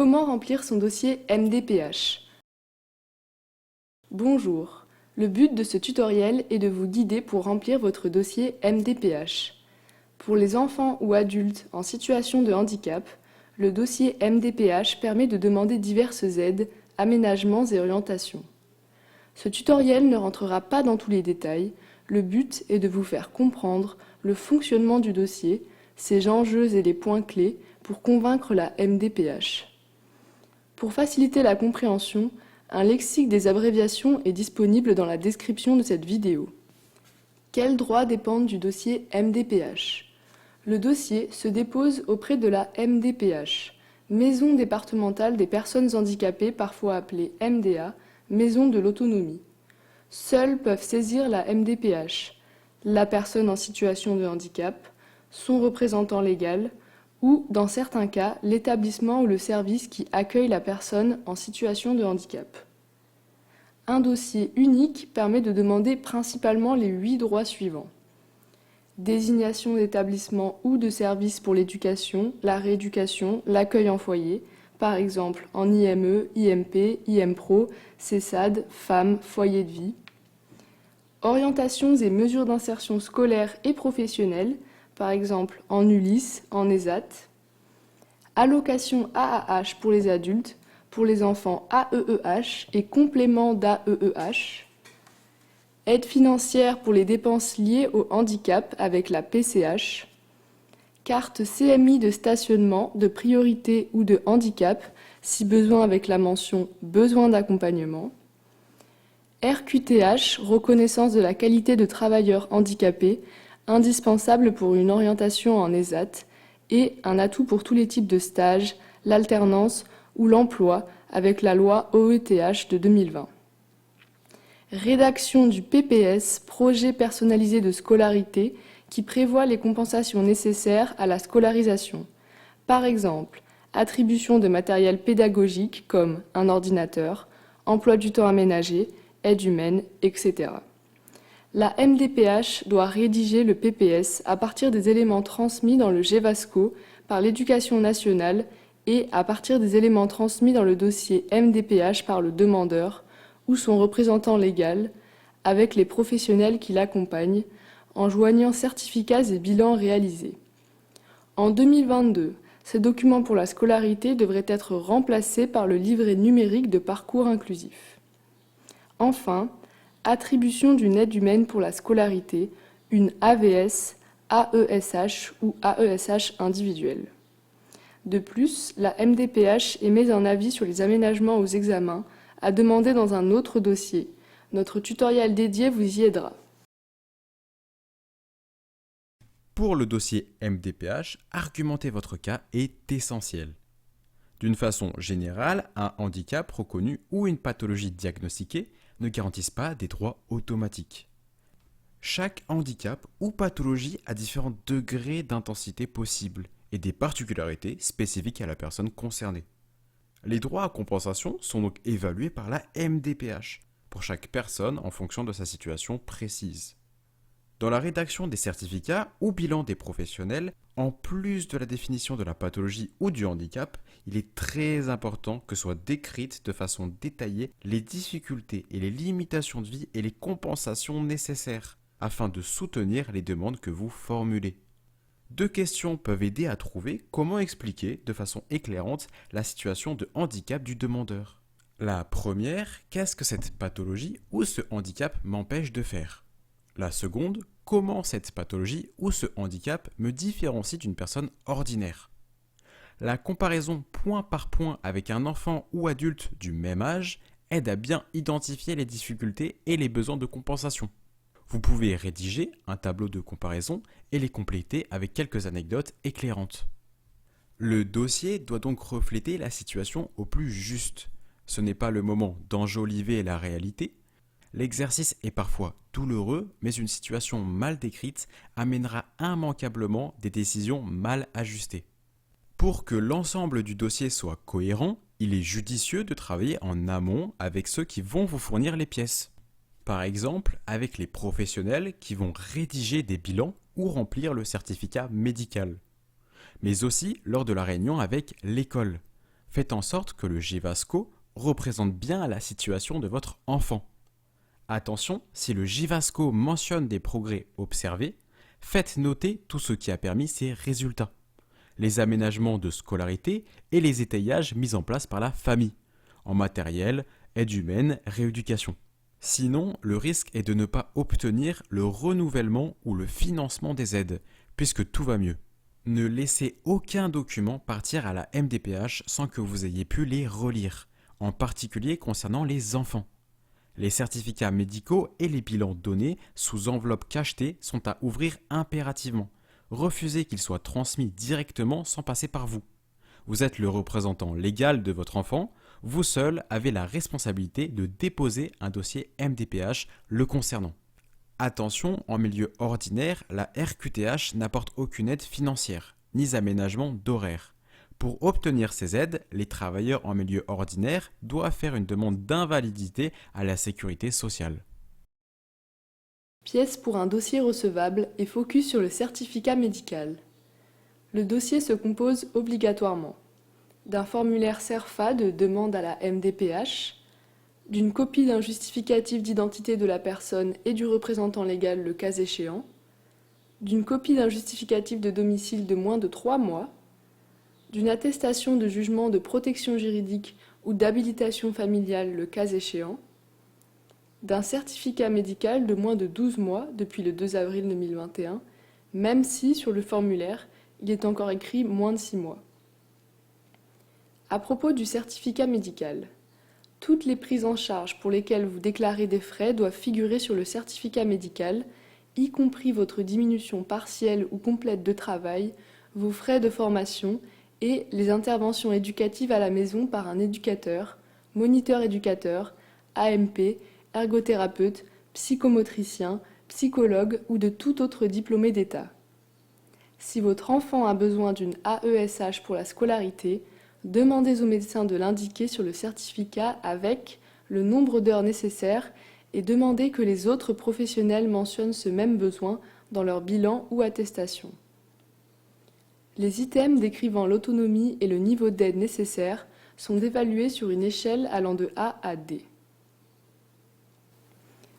Comment remplir son dossier MDPH? Bonjour, le but de ce tutoriel est de vous guider pour remplir votre dossier MDPH. Pour les enfants ou adultes en situation de handicap, le dossier MDPH permet de demander diverses aides, aménagements et orientations. Ce tutoriel ne rentrera pas dans tous les détails, le but est de vous faire comprendre le fonctionnement du dossier, ses enjeux et les points clés pour convaincre la MDPH. Pour faciliter la compréhension, un lexique des abréviations est disponible dans la description de cette vidéo. Quels droits dépendent du dossier MDPH? Le dossier se dépose auprès de la MDPH, Maison départementale des personnes handicapées, parfois appelée MDA, Maison de l'autonomie. Seuls peuvent saisir la MDPH, la personne en situation de handicap, son représentant légal, ou, dans certains cas, l'établissement ou le service qui accueille la personne en situation de handicap. Un dossier unique permet de demander principalement les 8 droits suivants. Désignation d'établissement ou de service pour l'éducation, la rééducation, l'accueil en foyer, par exemple en IME, IMP, IMPRO, CESAD, femmes, foyer de vie. Orientations et mesures d'insertion scolaire et professionnelle, par exemple en ULIS, en ESAT. Allocation AAH pour les adultes, pour les enfants AEEH et complément d'AEEH. Aide financière pour les dépenses liées au handicap avec la PCH. Carte CMI de stationnement, de priorité ou de handicap, si besoin avec la mention « besoin d'accompagnement ». RQTH, reconnaissance de la qualité de travailleur handicapé, indispensable pour une orientation en ESAT, et un atout pour tous les types de stages, l'alternance ou l'emploi avec la loi OETH de 2020. Rédaction du PPS, projet personnalisé de scolarité, qui prévoit les compensations nécessaires à la scolarisation. Par exemple, attribution de matériel pédagogique comme un ordinateur, emploi du temps aménagé, aide humaine, etc. La MDPH doit rédiger le PPS à partir des éléments transmis dans le GEVASCO par l'Éducation nationale et à partir des éléments transmis dans le dossier MDPH par le demandeur ou son représentant légal, avec les professionnels qui l'accompagnent, en joignant certificats et bilans réalisés. En 2022, ces documents pour la scolarité devraient être remplacés par le livret numérique de parcours inclusif. Enfin, attribution d'une aide humaine pour la scolarité, une AVS, AESH ou AESH individuelle. De plus, la MDPH émet un avis sur les aménagements aux examens à demander dans un autre dossier. Notre tutoriel dédié vous y aidera. Pour le dossier MDPH, argumenter votre cas est essentiel. D'une façon générale, un handicap reconnu ou une pathologie diagnostiquée ne garantissent pas des droits automatiques. Chaque handicap ou pathologie a différents degrés d'intensité possibles et des particularités spécifiques à la personne concernée. Les droits à compensation sont donc évalués par la MDPH pour chaque personne en fonction de sa situation précise. Dans la rédaction des certificats ou bilans des professionnels, en plus de la définition de la pathologie ou du handicap, il est très important que soient décrites de façon détaillée les difficultés et les limitations de vie et les compensations nécessaires afin de soutenir les demandes que vous formulez. 2 questions peuvent aider à trouver comment expliquer de façon éclairante la situation de handicap du demandeur. La première, qu'est-ce que cette pathologie ou ce handicap m'empêche de faire? La seconde, comment cette pathologie ou ce handicap me différencie d'une personne ordinaire? La comparaison point par point avec un enfant ou adulte du même âge aide à bien identifier les difficultés et les besoins de compensation. Vous pouvez rédiger un tableau de comparaison et les compléter avec quelques anecdotes éclairantes. Le dossier doit donc refléter la situation au plus juste. Ce n'est pas le moment d'enjoliver la réalité. L'exercice est parfois douloureux, mais une situation mal décrite amènera immanquablement des décisions mal ajustées. Pour que l'ensemble du dossier soit cohérent, il est judicieux de travailler en amont avec ceux qui vont vous fournir les pièces. Par exemple, avec les professionnels qui vont rédiger des bilans ou remplir le certificat médical. Mais aussi lors de la réunion avec l'école. Faites en sorte que le Givasco représente bien la situation de votre enfant. Attention, si le Givasco mentionne des progrès observés, faites noter tout ce qui a permis ces résultats, les aménagements de scolarité et les étayages mis en place par la famille, en matériel, aide humaine, rééducation. Sinon, le risque est de ne pas obtenir le renouvellement ou le financement des aides, puisque tout va mieux. Ne laissez aucun document partir à la MDPH sans que vous ayez pu les relire, en particulier concernant les enfants. Les certificats médicaux et les bilans donnés sous enveloppe cachetée sont à ouvrir impérativement. Refusez qu'ils soient transmis directement sans passer par vous. Vous êtes le représentant légal de votre enfant, vous seul avez la responsabilité de déposer un dossier MDPH le concernant. Attention, en milieu ordinaire, la RQTH n'apporte aucune aide financière, ni aménagement d'horaire. Pour obtenir ces aides, les travailleurs en milieu ordinaire doivent faire une demande d'invalidité à la sécurité sociale. Pièces pour un dossier recevable et focus sur le certificat médical. Le dossier se compose obligatoirement d'un formulaire CERFA de demande à la MDPH, d'une copie d'un justificatif d'identité de la personne et du représentant légal le cas échéant, d'une copie d'un justificatif de domicile de moins de 3 mois, d'une attestation de jugement de protection juridique ou d'habilitation familiale le cas échéant, d'un certificat médical de moins de 12 mois depuis le 2 avril 2021, même si sur le formulaire il est encore écrit moins de 6 mois. À propos du certificat médical, toutes les prises en charge pour lesquelles vous déclarez des frais doivent figurer sur le certificat médical, y compris votre diminution partielle ou complète de travail, vos frais de formation et les interventions éducatives à la maison par un éducateur, moniteur éducateur, AMP, ergothérapeute, psychomotricien, psychologue ou de tout autre diplômé d'État. Si votre enfant a besoin d'une AESH pour la scolarité, demandez au médecin de l'indiquer sur le certificat avec le nombre d'heures nécessaires et demandez que les autres professionnels mentionnent ce même besoin dans leur bilan ou attestation. Les items décrivant l'autonomie et le niveau d'aide nécessaire sont évalués sur une échelle allant de A à D.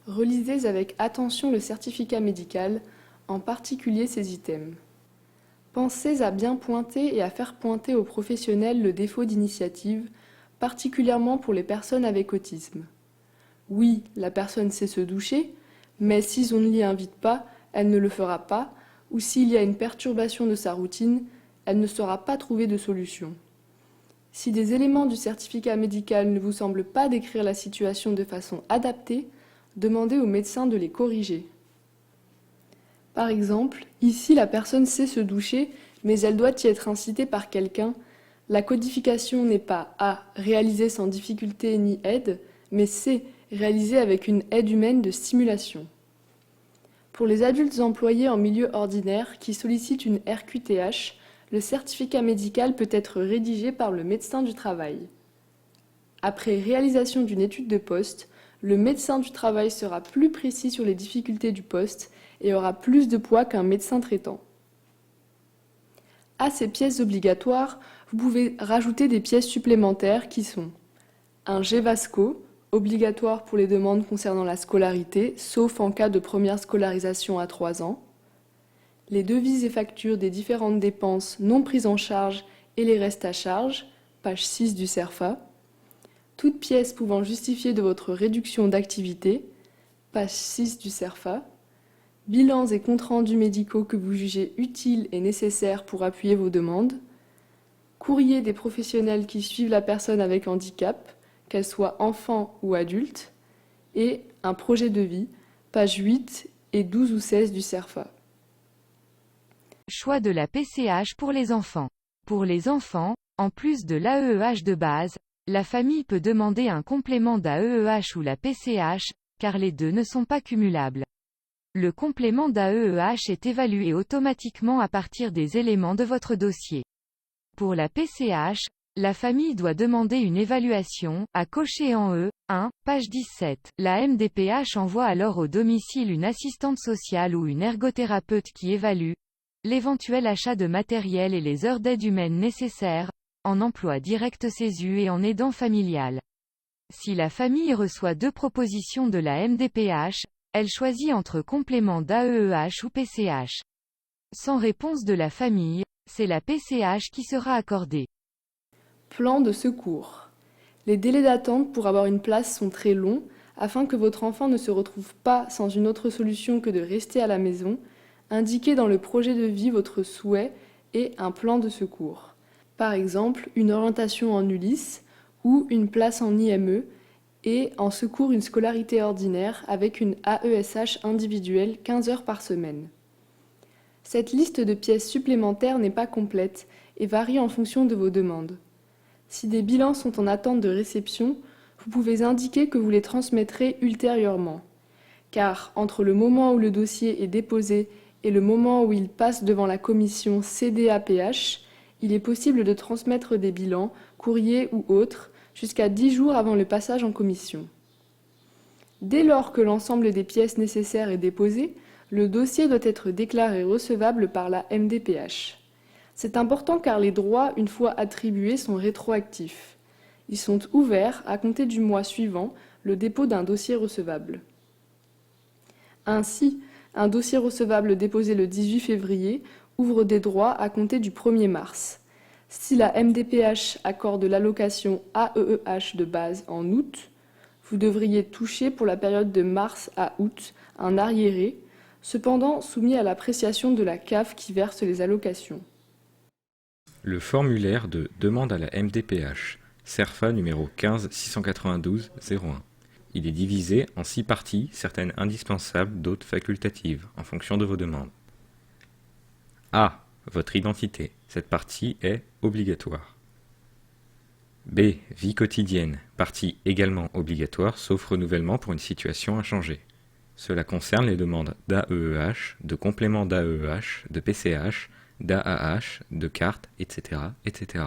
Relisez avec attention le certificat médical, en particulier ces items. Pensez à bien pointer et à faire pointer aux professionnels le défaut d'initiative, particulièrement pour les personnes avec autisme. Oui, la personne sait se doucher, mais si on ne l'y invite pas, elle ne le fera pas, ou s'il y a une perturbation de sa routine, elle ne saura pas trouver de solution. Si des éléments du certificat médical ne vous semblent pas décrire la situation de façon adaptée, demandez au médecin de les corriger. Par exemple, ici la personne sait se doucher, mais elle doit y être incitée par quelqu'un. La codification n'est pas A. Réalisée sans difficulté ni aide, mais C. Réalisée avec une aide humaine de stimulation. Pour les adultes employés en milieu ordinaire qui sollicitent une RQTH, le certificat médical peut être rédigé par le médecin du travail. Après réalisation d'une étude de poste, le médecin du travail sera plus précis sur les difficultés du poste et aura plus de poids qu'un médecin traitant. À ces pièces obligatoires, vous pouvez rajouter des pièces supplémentaires qui sont un Gevasco, obligatoire pour les demandes concernant la scolarité, sauf en cas de première scolarisation à 3 ans, les devises et factures des différentes dépenses non prises en charge et les restes à charge, page 6 du CERFA, toute pièce pouvant justifier de votre réduction d'activité, page 6 du CERFA, bilans et comptes rendus médicaux que vous jugez utiles et nécessaires pour appuyer vos demandes, courrier des professionnels qui suivent la personne avec handicap, qu'elle soit enfant ou adulte, et un projet de vie, pages 8 et 12 ou 16 du CERFA. Choix de la PCH pour les enfants. Pour les enfants, en plus de l'AEEH de base, la famille peut demander un complément d'AEEH ou la PCH, car les deux ne sont pas cumulables. Le complément d'AEEH est évalué automatiquement à partir des éléments de votre dossier. Pour la PCH, la famille doit demander une évaluation, à cocher en E1, page 17. La MDPH envoie alors au domicile une assistante sociale ou une ergothérapeute qui évalue l'éventuel achat de matériel et les heures d'aide humaine nécessaires, en emploi direct CESU et en aidant familial. Si la famille reçoit 2 propositions de la MDPH, elle choisit entre complément d'AEEH ou PCH. Sans réponse de la famille, c'est la PCH qui sera accordée. Plan de secours. Les délais d'attente pour avoir une place sont très longs. Afin que votre enfant ne se retrouve pas sans une autre solution que de rester à la maison, indiquez dans le projet de vie votre souhait et un plan de secours. Par exemple, une orientation en ULIS ou une place en IME et en secours une scolarité ordinaire avec une AESH individuelle 15 heures par semaine. Cette liste de pièces supplémentaires n'est pas complète et varie en fonction de vos demandes. Si des bilans sont en attente de réception, vous pouvez indiquer que vous les transmettrez ultérieurement. Car entre le moment où le dossier est déposé et le moment où il passe devant la commission CDAPH, il est possible de transmettre des bilans, courriers ou autres, jusqu'à 10 jours avant le passage en commission. Dès lors que l'ensemble des pièces nécessaires est déposé, le dossier doit être déclaré recevable par la MDPH. C'est important car les droits, une fois attribués, sont rétroactifs. Ils sont ouverts à compter du mois suivant le dépôt d'un dossier recevable. Ainsi, un dossier recevable déposé le 18 février ouvre des droits à compter du 1er mars. Si la MDPH accorde l'allocation AEEH de base en août, vous devriez toucher pour la période de mars à août un arriéré, cependant soumis à l'appréciation de la CAF qui verse les allocations. Le formulaire de demande à la MDPH. CERFA numéro 15 692 01. Il est divisé en 6 parties, certaines indispensables, d'autres facultatives, en fonction de vos demandes. A. Votre identité. Cette partie est obligatoire. B. Vie quotidienne. Partie également obligatoire, sauf renouvellement pour une situation inchangée. Cela concerne les demandes d'AEEH, de complément d'AEEH, de PCH, d'AAH, de carte, etc., etc.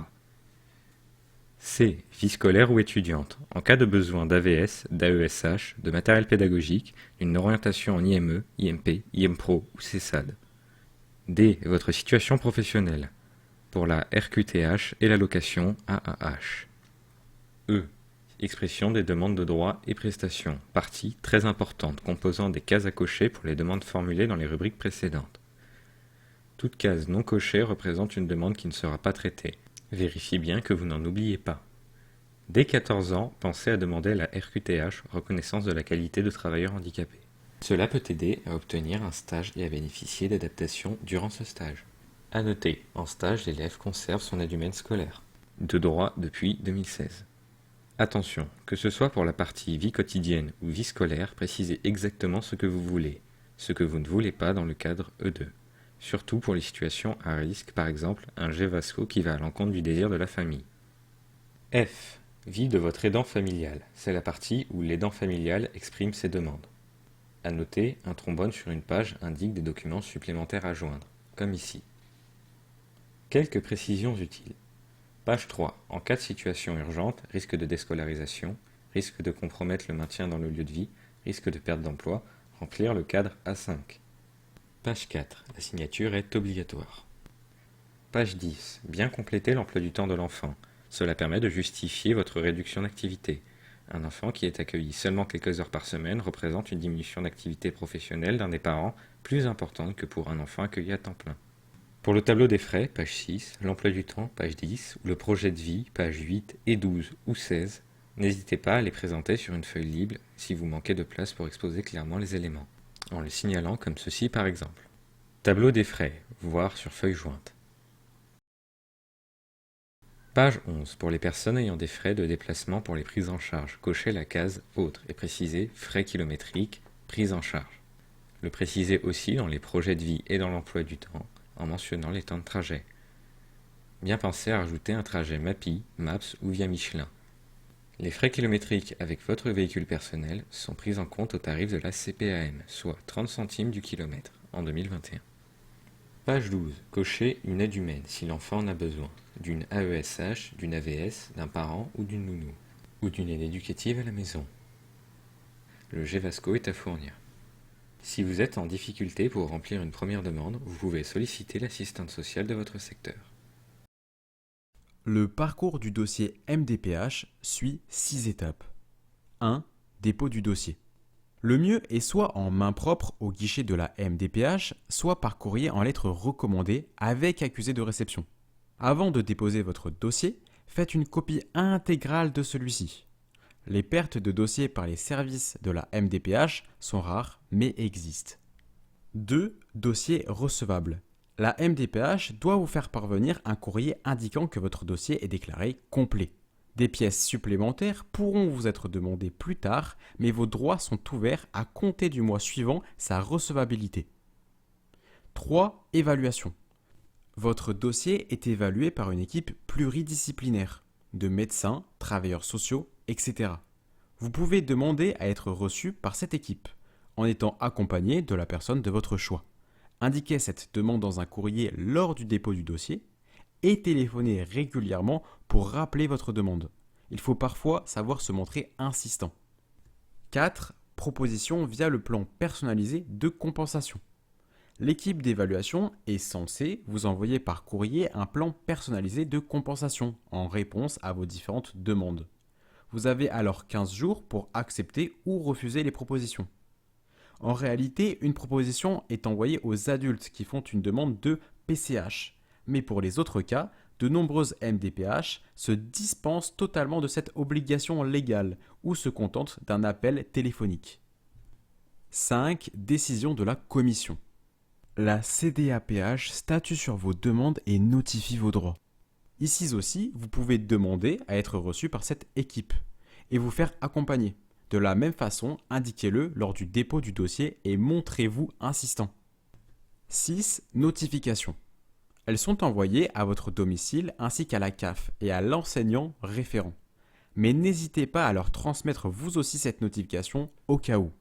C. Vie scolaire ou étudiante. En cas de besoin d'AVS, d'AESH, de matériel pédagogique, d'une orientation en IME, IMP, IMPRO ou CESAD. D. Votre situation professionnelle. Pour la RQTH et l'allocation AAH. E. Expression des demandes de droits et prestations. Partie très importante composant des cases à cocher pour les demandes formulées dans les rubriques précédentes. Toute case non cochée représente une demande qui ne sera pas traitée. Vérifiez bien que vous n'en oubliez pas. Dès 14 ans, pensez à demander la RQTH, reconnaissance de la qualité de travailleur handicapé. Cela peut aider à obtenir un stage et à bénéficier d'adaptation durant ce stage. À noter, en stage, l'élève conserve son adumène scolaire. De droit depuis 2016. Attention, que ce soit pour la partie vie quotidienne ou vie scolaire, précisez exactement ce que vous voulez, ce que vous ne voulez pas dans le cadre E2. Surtout pour les situations à risque, par exemple un GEVASCO qui va à l'encontre du désir de la famille. F. Vie de votre aidant familial. C'est la partie où l'aidant familial exprime ses demandes. À noter, un trombone sur une page indique des documents supplémentaires à joindre, comme ici. Quelques précisions utiles. Page 3. En cas de situation urgente, risque de déscolarisation, risque de compromettre le maintien dans le lieu de vie, risque de perte d'emploi, remplir le cadre A5. Page 4. La signature est obligatoire. Page 10. Bien compléter l'emploi du temps de l'enfant. Cela permet de justifier votre réduction d'activité. Un enfant qui est accueilli seulement quelques heures par semaine représente une diminution d'activité professionnelle d'un des parents plus importante que pour un enfant accueilli à temps plein. Pour le tableau des frais, page 6, l'emploi du temps, page 10, ou le projet de vie, page 8 et 12 ou 16, n'hésitez pas à les présenter sur une feuille libre si vous manquez de place pour exposer clairement les éléments, en le signalant comme ceci par exemple. Tableau des frais, voir sur feuille jointe. Page 11. Pour les personnes ayant des frais de déplacement pour les prises en charge, cochez la case « Autres » et précisez « Frais kilométriques, prise en charge ». Le précisez aussi dans les projets de vie et dans l'emploi du temps, en mentionnant les temps de trajet. Bien penser à rajouter un trajet MAPI, MAPS ou via Michelin. Les frais kilométriques avec votre véhicule personnel sont pris en compte au tarif de la CPAM, soit 30 centimes du kilomètre, en 2021. Page 12. Cochez une aide humaine si l'enfant en a besoin, d'une AESH, d'une AVS, d'un parent ou d'une nounou, ou d'une aide éducative à la maison. Le GEVASCO est à fournir. Si vous êtes en difficulté pour remplir une première demande, vous pouvez solliciter l'assistante sociale de votre secteur. Le parcours du dossier MDPH suit 6 étapes. 1. Dépôt du dossier. Le mieux est soit en main propre au guichet de la MDPH, soit par courrier en lettres recommandées avec accusé de réception. Avant de déposer votre dossier, faites une copie intégrale de celui-ci. Les pertes de dossier par les services de la MDPH sont rares mais existent. 2. Dossier recevable. La MDPH doit vous faire parvenir un courrier indiquant que votre dossier est déclaré complet. Des pièces supplémentaires pourront vous être demandées plus tard, mais vos droits sont ouverts à compter du mois suivant sa recevabilité. 3. Évaluation. Votre dossier est évalué par une équipe pluridisciplinaire, de médecins, travailleurs sociaux, etc. Vous pouvez demander à être reçu par cette équipe, en étant accompagné de la personne de votre choix. Indiquez cette demande dans un courrier lors du dépôt du dossier et téléphonez régulièrement pour rappeler votre demande. Il faut parfois savoir se montrer insistant. 4. Proposition via le plan personnalisé de compensation. L'équipe d'évaluation est censée vous envoyer par courrier un plan personnalisé de compensation en réponse à vos différentes demandes. Vous avez alors 15 jours pour accepter ou refuser les propositions. En réalité, une proposition est envoyée aux adultes qui font une demande de PCH. Mais pour les autres cas, de nombreuses MDPH se dispensent totalement de cette obligation légale ou se contentent d'un appel téléphonique. 5. Décision de la commission. La CDAPH statue sur vos demandes et notifie vos droits. Ici aussi, vous pouvez demander à être reçu par cette équipe et vous faire accompagner. De la même façon, indiquez-le lors du dépôt du dossier et montrez-vous insistant. 6. Notification. Elles sont envoyées à votre domicile ainsi qu'à la CAF et à l'enseignant référent. Mais n'hésitez pas à leur transmettre vous aussi cette notification au cas où.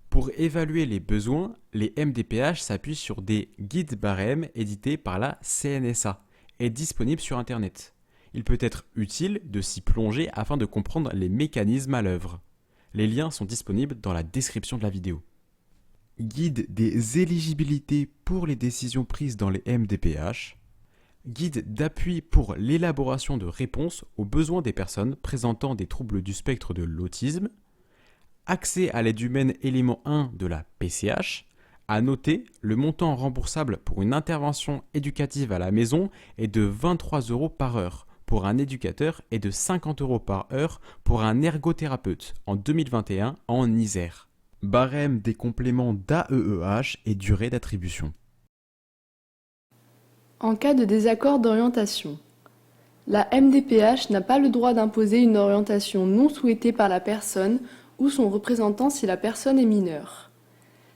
Pour évaluer les besoins, les MDPH s'appuient sur des guides barèmes édités par la CNSA et disponibles sur Internet. Il peut être utile de s'y plonger afin de comprendre les mécanismes à l'œuvre. Les liens sont disponibles dans la description de la vidéo. Guide des éligibilités pour les décisions prises dans les MDPH. Guide d'appui pour l'élaboration de réponses aux besoins des personnes présentant des troubles du spectre de l'autisme. Accès à l'aide humaine élément 1 de la PCH. À noter, le montant remboursable pour une intervention éducative à la maison est de 23 € par heure pour un éducateur et de 50 € par heure pour un ergothérapeute en 2021 en Isère. Barème des compléments d'AEEH et durée d'attribution. En cas de désaccord d'orientation, la MDPH n'a pas le droit d'imposer une orientation non souhaitée par la personne ou son représentant si la personne est mineure.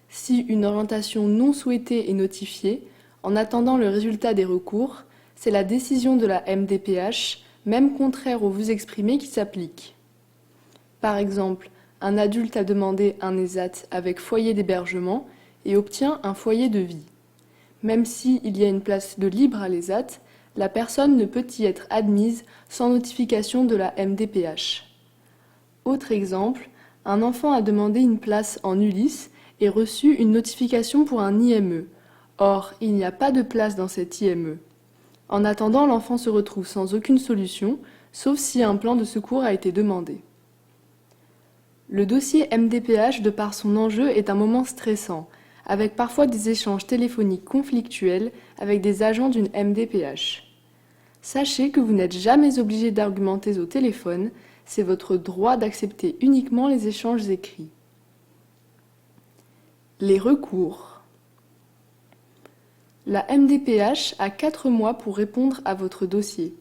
Si une orientation non souhaitée est notifiée, en attendant le résultat des recours, c'est la décision de la MDPH, même contraire aux vues exprimées, qui s'applique. Par exemple, un adulte a demandé un ESAT avec foyer d'hébergement et obtient un foyer de vie. Même s'il y a une place de libre à l'ESAT, la personne ne peut y être admise sans notification de la MDPH. Autre exemple, un enfant a demandé une place en Ulysse et reçu une notification pour un IME. Or, il n'y a pas de place dans cet IME. En attendant, l'enfant se retrouve sans aucune solution, sauf si un plan de secours a été demandé. Le dossier MDPH, de par son enjeu, est un moment stressant, avec parfois des échanges téléphoniques conflictuels avec des agents d'une MDPH. Sachez que vous n'êtes jamais obligé d'argumenter au téléphone, c'est votre droit d'accepter uniquement les échanges écrits. Les recours. La MDPH a 4 mois pour répondre à votre dossier.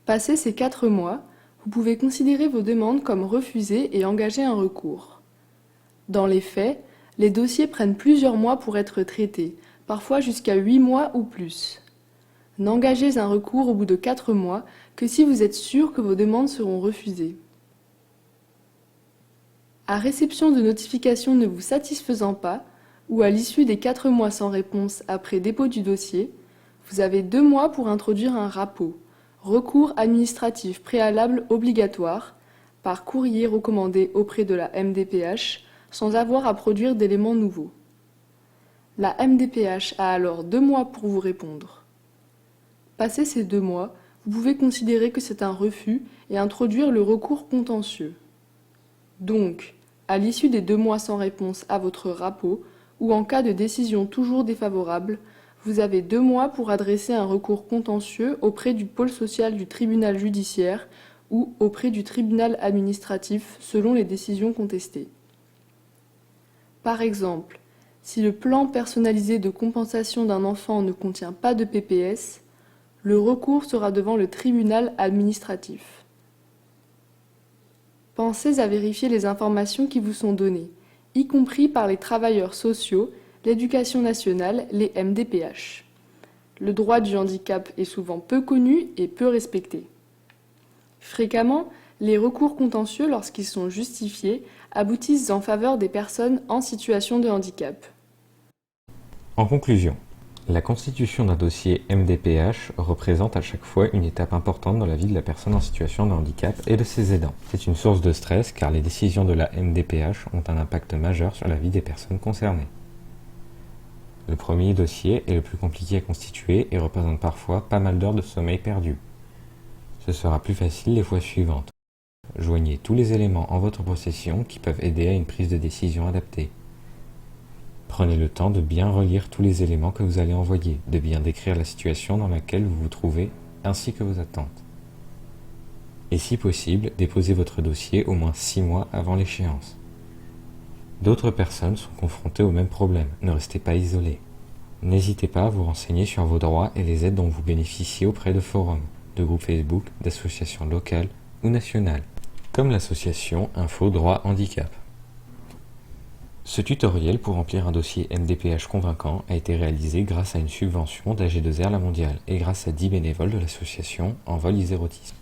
Passé ces 4 mois, vous pouvez considérer vos demandes comme refusées et engager un recours. Dans les faits, les dossiers prennent plusieurs mois pour être traités, parfois jusqu'à 8 mois ou plus. N'engagez un recours au bout de 4 mois que si vous êtes sûr que vos demandes seront refusées. À réception de notifications ne vous satisfaisant pas, ou à l'issue des 4 mois sans réponse après dépôt du dossier, vous avez 2 mois pour introduire un RAPO, recours administratif préalable obligatoire, par courrier recommandé auprès de la MDPH, sans avoir à produire d'éléments nouveaux. La MDPH a alors 2 mois pour vous répondre. Passé ces 2 mois, vous pouvez considérer que c'est un refus et introduire le recours contentieux. Donc, à l'issue des 2 mois sans réponse à votre RAPO, ou en cas de décision toujours défavorable, vous avez 2 mois pour adresser un recours contentieux auprès du pôle social du tribunal judiciaire ou auprès du tribunal administratif selon les décisions contestées. Par exemple, si le plan personnalisé de compensation d'un enfant ne contient pas de PPS, le recours sera devant le tribunal administratif. Pensez à vérifier les informations qui vous sont données, y compris par les travailleurs sociaux, l'éducation nationale, les MDPH. Le droit du handicap est souvent peu connu et peu respecté. Fréquemment, les recours contentieux, lorsqu'ils sont justifiés, aboutissent en faveur des personnes en situation de handicap. En conclusion, la constitution d'un dossier MDPH représente à chaque fois une étape importante dans la vie de la personne en situation de handicap et de ses aidants. C'est une source de stress car les décisions de la MDPH ont un impact majeur sur la vie des personnes concernées. Le premier dossier est le plus compliqué à constituer et représente parfois pas mal d'heures de sommeil perdues. Ce sera plus facile les fois suivantes. Joignez tous les éléments en votre possession qui peuvent aider à une prise de décision adaptée. Prenez le temps de bien relire tous les éléments que vous allez envoyer, de bien décrire la situation dans laquelle vous vous trouvez, ainsi que vos attentes. Et si possible, déposez votre dossier au moins 6 mois avant l'échéance. D'autres personnes sont confrontées au même problème, ne restez pas isolés. N'hésitez pas à vous renseigner sur vos droits et les aides dont vous bénéficiez auprès de forums, de groupes Facebook, d'associations locales ou nationales, comme l'association Info Droit Handicap. Ce tutoriel pour remplir un dossier MDPH convaincant a été réalisé grâce à une subvention d'AG2R La Mondiale et grâce à 10 bénévoles de l'association Envol Isérotisme.